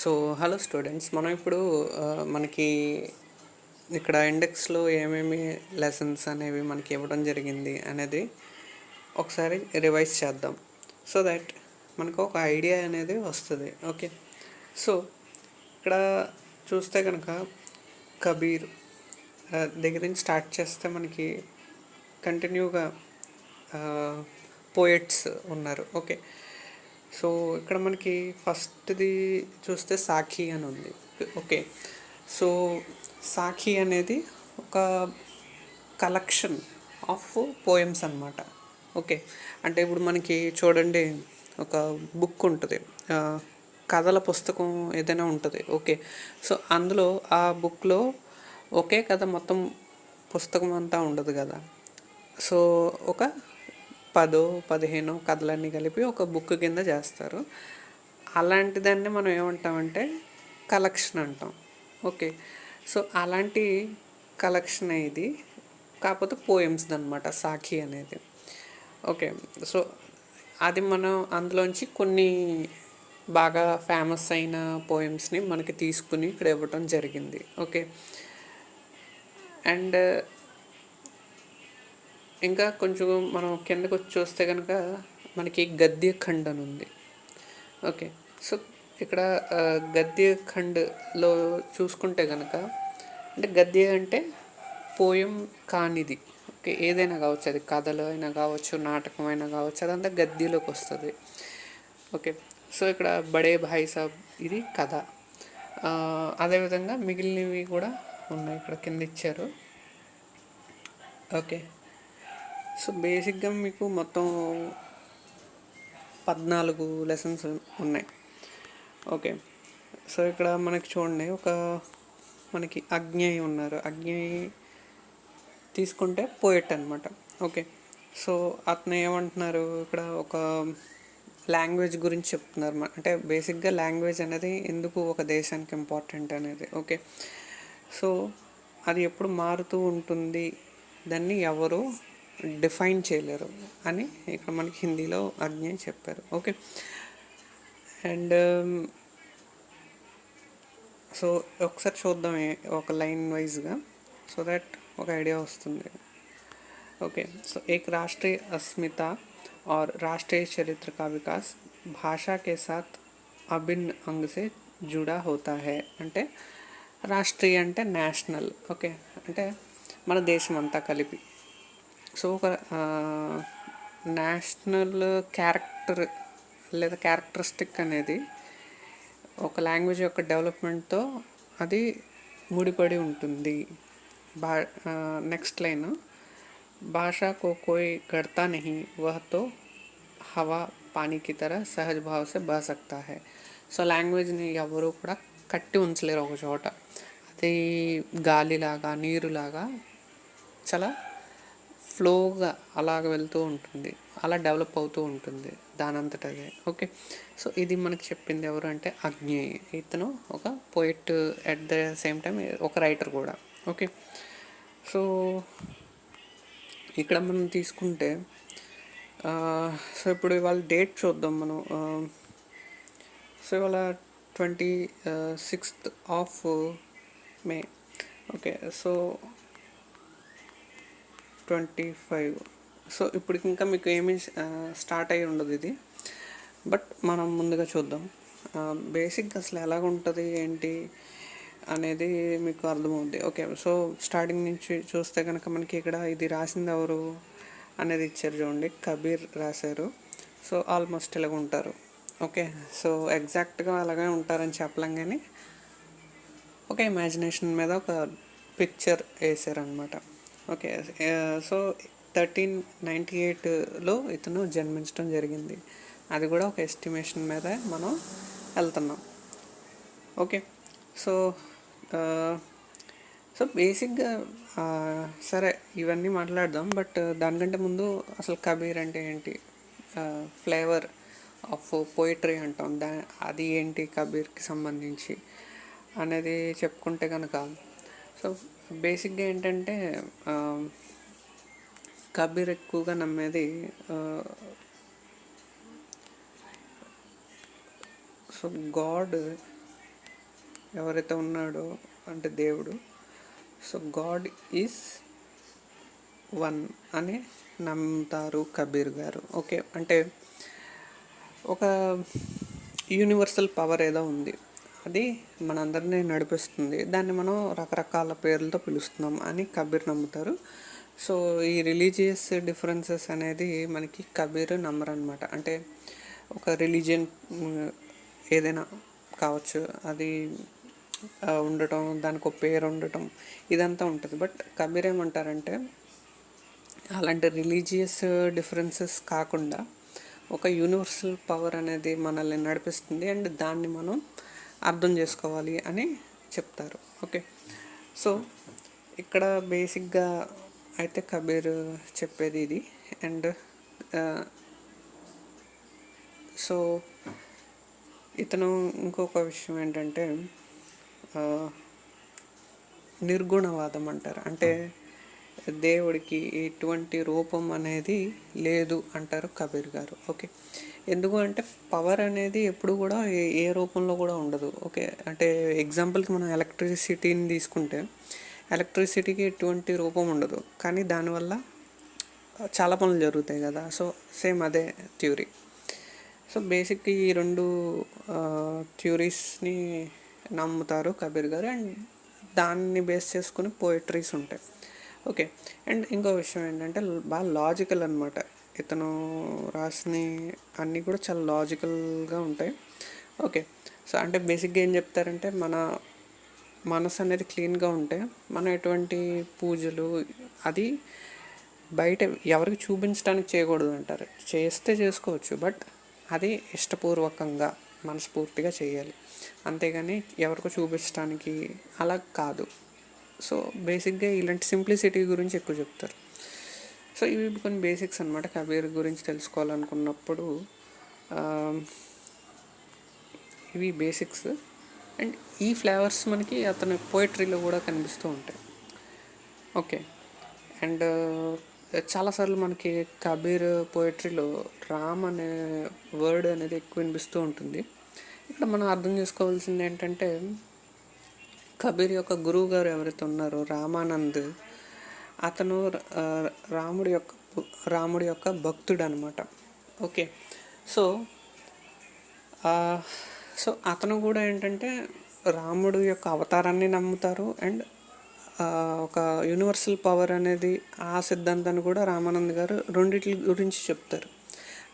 So hello students, మనం ఇప్పుడు మనకి ఇక్కడ ఇండెక్స్లో ఏమేమి లెసన్స్ అనేవి మనకి ఇవ్వడం జరిగింది అనేది ఒకసారి రివైజ్ చేద్దాం. సో దట్ మనకు ఒక ఐడియా అనేది వస్తుంది. ఓకే, సో ఇక్కడ చూస్తే కనుక కబీర్ దగ్గర నుంచి స్టార్ట్ చేస్తే మనకి కంటిన్యూగా పోయట్స్ ఉన్నారు. ఓకే, సో ఇక్కడ మనకి ఫస్ట్ది చూస్తే సాఖి అని ఉంది. ఓకే, సో సాఖి అనేది ఒక కలెక్షన్ ఆఫ్ పోయమ్స్ అన్నమాట. ఓకే, అంటే ఇప్పుడు మనకి చూడండి, ఒక బుక్ ఉంటుంది, కథల పుస్తకం ఏదైనా ఉంటుంది. ఓకే, సో అందులో ఆ బుక్లో ఒకే కథ మొత్తం పుస్తకం అంతా ఉండదు కదా. సో ఒక 10-15 కథలన్నీ కలిపి ఒక బుక్ కింద చేస్తారు. అలాంటి దాన్ని మనం ఏమంటామంటే కలెక్షన్ అంటాం. ఓకే, సో అలాంటి కలెక్షన్ ఇది, కాకపోతే పోయమ్స్ది అనమాట సాఖి అనేది. ఓకే, సో అది మనం అందులోంచి కొన్ని బాగా ఫేమస్ అయిన పోయమ్స్ని మనకి తీసుకుని ఇక్కడ ఇవ్వటం జరిగింది. ఓకే, అండ్ ఇంకా కొంచెం మనం కిందకు వచ్చి చూస్తే కనుక మనకి గద్య ఖండ్ అని ఉంది. ఓకే, సో ఇక్కడ గద్య ఖండ్లో చూసుకుంటే కనుక, అంటే గద్య అంటే పోయం కానిది. ఓకే, ఏదైనా కావచ్చు, అది కథలు అయినా కావచ్చు, నాటకం అయినా కావచ్చు, అదంతా గద్యలోకి వస్తుంది. ఓకే, సో ఇక్కడ బడే భాయ్ సాబ్ ఇది కథ. అదేవిధంగా మిగిలినవి కూడా ఉన్నాయి, ఇక్కడ కింద ఇచ్చారు. ఓకే, సో బేసిక్గా మీకు మొత్తం 14 లెసన్స్ ఉన్నాయి. ఓకే, సో ఇక్కడ మనకి చూడండి, మనకి అజ్ఞేయి ఉన్నారు. అజ్ఞేయి తీసుకుంటే పోయట్ అనమాట. ఓకే, సో అతను ఏమంటున్నారు, ఇక్కడ ఒక లాంగ్వేజ్ గురించి చెప్తున్నారు. అంటే బేసిక్గా లాంగ్వేజ్ అనేది ఎందుకు ఒక దేశానికి ఇంపార్టెంట్ అనేది. ఓకే, సో అది ఎప్పుడు మారుతూ ఉంటుంది, దాన్ని ఎవరు డిఫైన్ చేయలేరు అని ఇక్కడ మనకి హిందీలో అజ్ఞేయి చెప్పారు. ఓకే, అండ్ సో ఒకసారి చూద్దాం ఒక లైన్ వైజ్గా, సో దట్ ఒక ఐడియా వస్తుంది. ఓకే, సో एक राष्ट्रीय अस्मिता और राष्ट्रीय चरित्र का विकास भाषा के साथ अभिन्न अंग से जुड़ा होता है. అంటే రాష్ట్రీయ అంటే నేషనల్. ఓకే, అంటే మన దేశం అంతా కలిపి. సో ఒక నేషనల్ క్యారెక్టర్ లేదా క్యారెక్టరిస్టిక్ అనేది ఒక లాంగ్వేజ్ యొక్క డెవలప్మెంట్తో అది ముడిపడి ఉంటుంది. నెక్స్ట్ లైన్, భాషా को कोई गढ़ता नहीं, वह तो हवा पानी की तरह सहज भाव से बह सकता है. సో లాంగ్వేజ్ని ఎవరు కూడా కట్టి ఉంచలేరు ఒక చోట. అది గాలిలాగా, నీరులాగా చాలా ఫ్లోగా అలాగ వెళ్తూ ఉంటుంది, అలా డెవలప్ అవుతూ ఉంటుంది దానంతట అదే. ఓకే, సో ఇది మనకి చెప్పింది ఎవరు అంటే అజ్ఞేయి. ఇతను ఒక poet, at the same time ఒక రైటర్ కూడా. ఓకే, సో ఇక్కడ మనం తీసుకుంటే, సో ఇప్పుడు ఇవాళ డేట్ చూద్దాం మనం. సో ఇవాళ 26th of May. Okay, so 25. So ఇప్పుడు ఇంకా మీకు ఏమీ స్టార్ట్ అయ్యి ఉండదు ఇది, బట్ మనం ముందుగా చూద్దాం. బేసిక్గా అసలు ఎలాగుంటుంది ఏంటి అనేది మీకు అర్థమవుద్ది. ఓకే, సో స్టార్టింగ్ నుంచి చూస్తే కనుక మనకి ఇక్కడ ఇది రాసింది ఎవరు అనేది ఇచ్చారు చూడండి, కబీర్ రాశారు. సో ఆల్మోస్ట్ ఇలాగ ఉంటారు. ఓకే, సో ఎగ్జాక్ట్గా అలాగే ఉంటారని చెప్పలేం, కానీ ఒక ఇమాజినేషన్ మీద ఒక పిక్చర్ వేసారనమాట. ఓకే, సో 1398లో ఇతను జన్మించడం జరిగింది. అది కూడా ఒక ఎస్టిమేషన్ మీద మనం వెళ్తున్నాం. ఓకే, సో సో బేసిక్గా సరే ఇవన్నీ మాట్లాడదాం, బట్ దానికంటే ముందు అసలు కబీర్ అంటే ఏంటి, ఫ్లేవర్ ఆఫ్ పోయిటరీ అంటాం, అది ఏంటి కబీర్కి సంబంధించి అనేది చెప్పుకుంటే కనుక, సో బేసిక్గా ఏంటంటే కబీర్ ఎక్కువగా నమ్మేది సో గాడ్ ఎవరైతే ఉన్నాడో అంటే దేవుడు, సో గాడ్ ఈజ్ వన్ అని నమ్ముతారు కబీర్ గారు. ఓకే, అంటే ఒక యూనివర్సల్ పవర్ ఏదో ఉంది, అది మనందరినీ నడిపిస్తుంది, దాన్ని మనం రకరకాల పేర్లతో పిలుస్తున్నాం అని కబీర్ నమ్ముతారు. సో ఈ రిలీజియస్ డిఫరెన్సెస్ అనేది మనకి కబీర్ నమ్మరనమాట. అంటే ఒక రిలీజియన్ ఏదైనా కావచ్చు, అది ఉండటం, దానికి ఒక పేరు ఉండటం, ఇదంతా ఉంటుంది. బట్ కబీర్ ఏమంటారంటే అలాంటి రిలీజియస్ డిఫరెన్సెస్ కాకుండా ఒక యూనివర్సల్ పవర్ అనేది మనల్ని నడిపిస్తుంది అండ్ దాన్ని మనం అర్థం చేసుకోవాలి అని చెప్తారు. ఓకే, సో ఇక్కడ బేసిక్గా అయితే కబీర్ చెప్పేది ఇది. అండ్ సో ఇతను ఇంకొక విషయం ఏంటంటే నిర్గుణవాదం అంటారు. అంటే దేవుడికి ఎటువంటి రూపం అనేది లేదు అంటారు కబీర్ గారు. ఓకే, ఎందుకు అంటే పవర్ అనేది ఎప్పుడు కూడా ఏ రూపంలో కూడా ఉండదు. ఓకే, అంటే ఎగ్జాంపుల్కి మనం ఎలక్ట్రిసిటీని తీసుకుంటే ఎలక్ట్రిసిటీకి ఎటువంటి రూపం ఉండదు, కానీ దానివల్ల చాలా పనులు జరుగుతాయి కదా. సో సేమ్ అదే థ్యూరీ. సో బేసిక్ ఈ రెండు థ్యూరీస్ని నమ్ముతారు కబీర్ గారు అండ్ దాన్ని బేస్ చేసుకుని పోయిటరీస్ ఉంటాయి. ఓకే, అండ్ ఇంకో విషయం ఏంటంటే బాగా లాజికల్ అనమాట. ఇతను రాసిన అన్నీ కూడా చాలా లాజికల్గా ఉంటాయి. ఓకే, సో అంటే బేసిక్గా ఏం చెప్తారంటే మన మనసు అనేది క్లీన్గా ఉంటే మనం ఎటువంటి పూజలు అది బయట ఎవరికి చూపించడానికి చేయకూడదు అంటారు. చేస్తే చేసుకోవచ్చు, బట్ అది ఇష్టపూర్వకంగా మనస్ఫూర్తిగా చేయాలి, అంతేగాని ఎవరికో చూపించడానికి అలా కాదు. సో బేసిక్గా ఇలాంటి సింప్లిసిటీ గురించి ఎక్కువ చెప్తారు. సో ఇవి కొన్ని బేసిక్స్ అనమాట. కబీర్ గురించి తెలుసుకోవాలనుకున్నప్పుడు ఇవి బేసిక్స్. అండ్ ఈ ఫ్లేవర్స్ మనకి అతని పోయిటరీలో కూడా కనిపిస్తూ ఉంటాయి. ఓకే, అండ్ చాలాసార్లు మనకి కబీర్ పోయిటరీలో రామ్ అనే వర్డ్ అనేది ఎక్కువ వినిపిస్తూ ఉంటుంది. ఇక్కడ మనం అర్థం చేసుకోవాల్సింది ఏంటంటే కబీర్ యొక్క గురువు గారు ఎవరైతే ఉన్నారో రామానంద్, అతను రాముడి యొక్క భక్తుడు అనమాట. ఓకే, సో సో అతను కూడా ఏంటంటే రాముడు యొక్క అవతారాన్ని నమ్ముతారు అండ్ ఒక యూనివర్సల్ పవర్ అనేది ఆ సిద్ధాంతాన్ని కూడా రామానంద్ గారు రెండిటి గురించి చెప్తారు.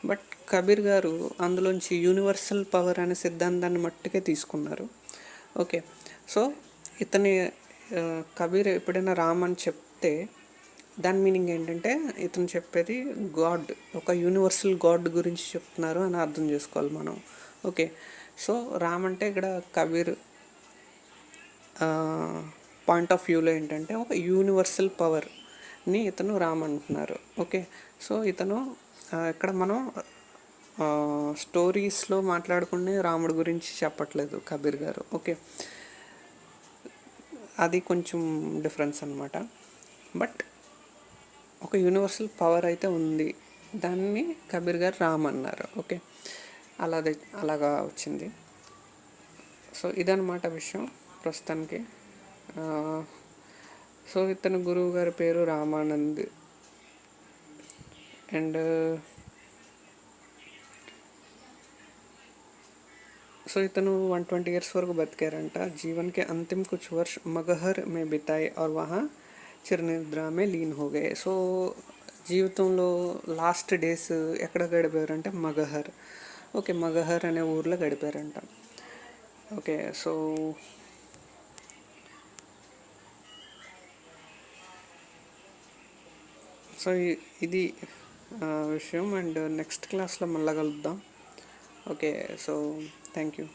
బట్ కబీర్ గారు అందులోంచి యూనివర్సల్ పవర్ అనే సిద్ధాంతాన్ని మట్టుకే తీసుకున్నారు. ఓకే, సో ఇతని కబీర్ ఎప్పుడైనా రామ్ అని చెప్తే దాని మీనింగ్ ఏంటంటే ఇతను చెప్పేది గాడ్, ఒక యూనివర్సల్ గాడ్ గురించి చెప్తున్నారు అని అర్థం చేసుకోవాలి మనం. ఓకే, సో రామ్ అంటే ఇక్కడ కబీర్ పాయింట్ ఆఫ్ వ్యూలో ఏంటంటే ఒక యూనివర్సల్ పవర్ని ఇతను రామ్ అంటున్నారు. ఓకే, సో ఇతను ఇక్కడ మనం స్టోరీస్లో మాట్లాడుకునే రాముడి గురించి చెప్పట్లేదు కబీర్ గారు. ఓకే, అది కొంచెం డిఫరెన్స్ అనమాట. బట్ ఒక యూనివర్సల్ పవర్ అయితే ఉంది, దాన్ని కబీర్ గారు రామ్ అన్నారు. ఓకే, అలాగా వచ్చింది. సో ఇదన్నమాట విషయం ప్రస్తుతానికి. సో ఇతను గురువు గారి పేరు రామానంద్ అండ్ సో ఇతను 120 years వరకు బతికారంట. జీవన్ के अंतिम कुछ वर्ष मगहर में बिताए और वहाँ చిరనిద్ర మే లీన్ హో గయే. సో జీవితంలో లాస్ట్ డేస్ ఎక్కడ గడిపారంటే మగహర్. ఓకే, మగహర్ అనే ఊర్లో గడిపారంట. ఓకే, సో ఇది విషయం. అండ్ నెక్స్ట్ క్లాస్లో మళ్ళీ కలుద్దాం. Okay, so thank you.